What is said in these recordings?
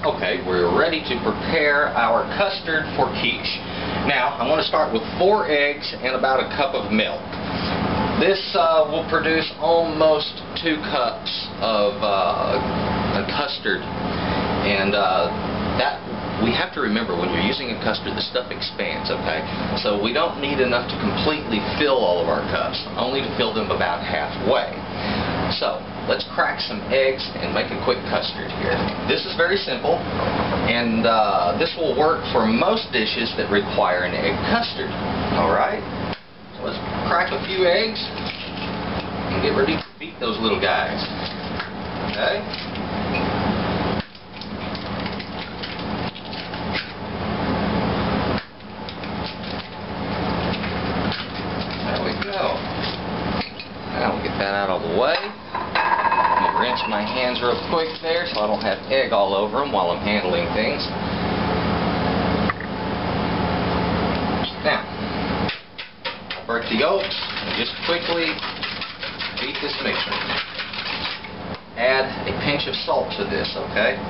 Okay, we're ready to prepare our custard for quiche. Now, I'm going to start with 4 eggs and about a cup of milk. This will produce almost 2 cups of custard, and that we have to remember, when you're using a custard, the stuff expands, okay? So we don't need enough to completely fill all of our cups, only to fill them about halfway. So let's crack some eggs and make a quick custard here. This is very simple, and this will work for most dishes that require an egg custard. Alright? So let's crack a few eggs and get ready to beat those little guys. Okay? There we go. Now we'll get that out of the way. Rinse my hands real quick there so I don't have egg all over them while I'm handling things. Now, I'll break the yolks and just quickly beat this mixture. Add a pinch of salt to this, okay?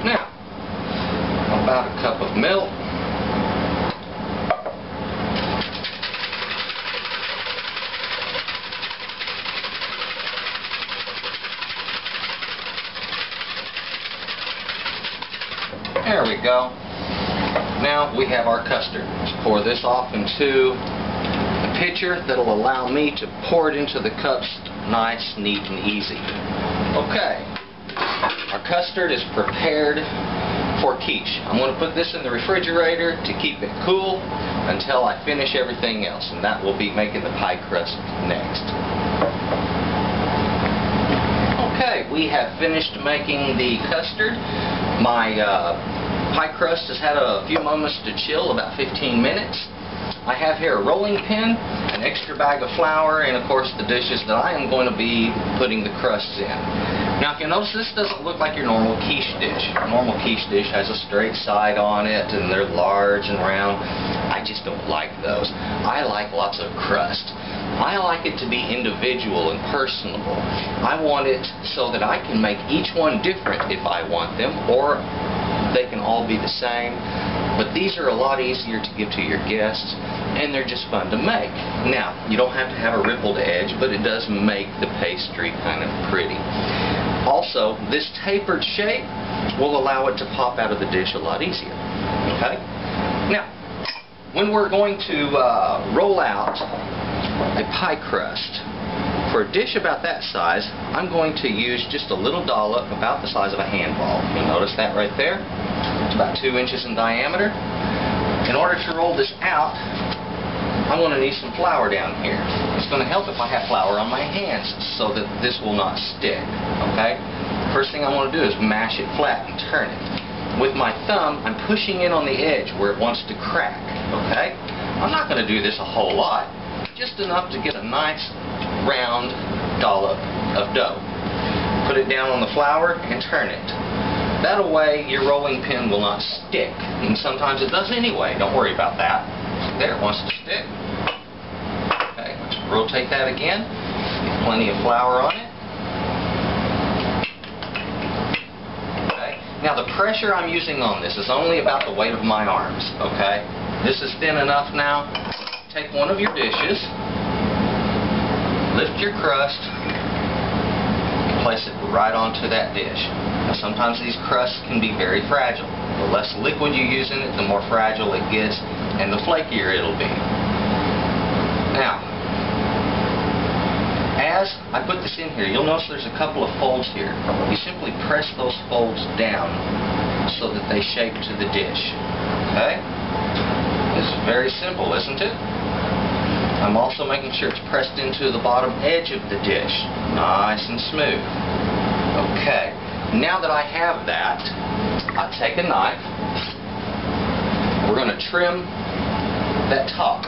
Now, about a cup of milk. There we go. Now we have our custard. Let's pour this off into a pitcher that'll allow me to pour it into the cups nice, neat, and easy. Okay. Our custard is prepared for quiche. I'm going to put this in the refrigerator to keep it cool until I finish everything else, and that will be making the pie crust next. Okay, we have finished making the custard. My pie crust has had a few moments to chill, about 15 minutes. I have here a rolling pin, an extra bag of flour, and of course the dishes that I am going to be putting the crusts in. Now, if you notice, this doesn't look like your normal quiche dish. A normal quiche dish has a straight side on it, and they're large and round. I just don't like those. I like lots of crust. I like it to be individual and personable. I want it so that I can make each one different if I want them, or they can all be the same. But these are a lot easier to give to your guests, and they're just fun to make. Now, you don't have to have a rippled edge, but it does make the pastry kind of pretty. Also, this tapered shape will allow it to pop out of the dish a lot easier. Okay? Now, when we're going to roll out a pie crust, for a dish about that size, I'm going to use just a little dollop about the size of a handball. You'll notice that right there. It's about 2 inches in diameter. In order to roll this out, I'm going to need some flour down here. It's going to help if I have flour on my hands so that this will not stick. Okay? First thing I want to do is mash it flat and turn it. With my thumb, I'm pushing in on the edge where it wants to crack. Okay? I'm not going to do this a whole lot. Just enough to get a nice round dollop of dough. Put it down on the flour and turn it. That way your rolling pin will not stick. And sometimes it does anyway. Don't worry about that. There, it wants to stick. Okay, let's rotate that again. Get plenty of flour on it. Okay. Now the pressure I'm using on this is only about the weight of my arms. Okay. This is thin enough now. Take one of your dishes, lift your crust, and place it right onto that dish. Now, sometimes these crusts can be very fragile. The less liquid you use in it, the more fragile it gets, and the flakier it'll be. Now, as I put this in here, you'll notice there's a couple of folds here. You simply press those folds down so that they shape to the dish. Okay? This is very simple, isn't it? I'm also making sure it's pressed into the bottom edge of the dish. Nice and smooth. Okay. Now that I have that, I'll take a knife. We're going to trim that top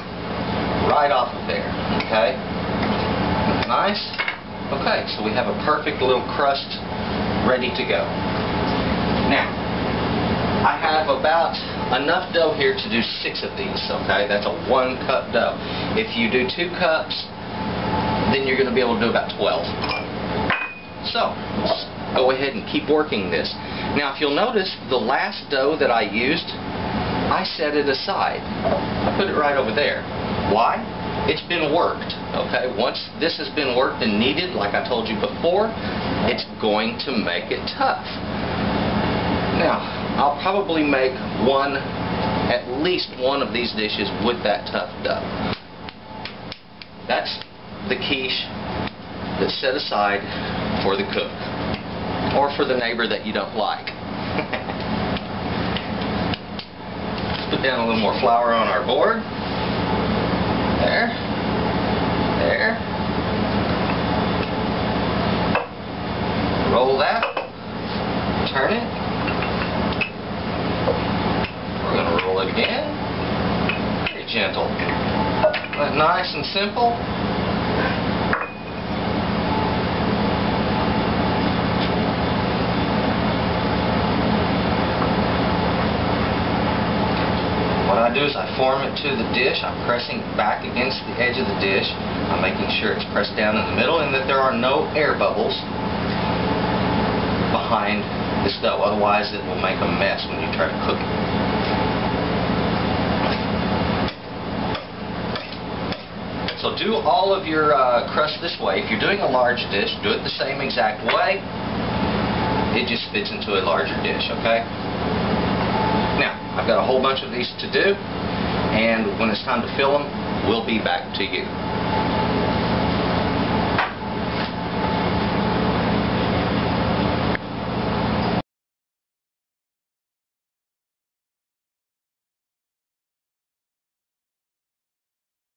right off of there. Okay? Nice? Okay, so we have a perfect little crust ready to go. Now, I have about enough dough here to do 6 of these, okay? That's a 1 cup dough. If you do 2 cups, then you're going to be able to do about 12. So, let's go ahead and keep working this. Now, if you'll notice, the last dough that I used, I set it aside. I put it right over there. Why? It's been worked, okay? Once this has been worked and kneaded, like I told you before, it's going to make it tough. Now, I'll probably make at least one of these dishes with that tough dough. That's the quiche that's set aside for the cook, or for the neighbor that you don't like. Put down a little more flour on our board. There. There. Roll that. Turn it. We're going to roll it again. Very gentle. Nice and simple. What I do is I form it to the dish. I'm pressing back against the edge of the dish. I'm making sure it's pressed down in the middle and that there are no air bubbles behind this dough. Otherwise it will make a mess when you try to cook it. So do all of your crust this way. If you're doing a large dish, do it the same exact way. It just fits into a larger dish, okay? Now, I've got a whole bunch of these to do, and when it's time to fill them, we'll be back to you.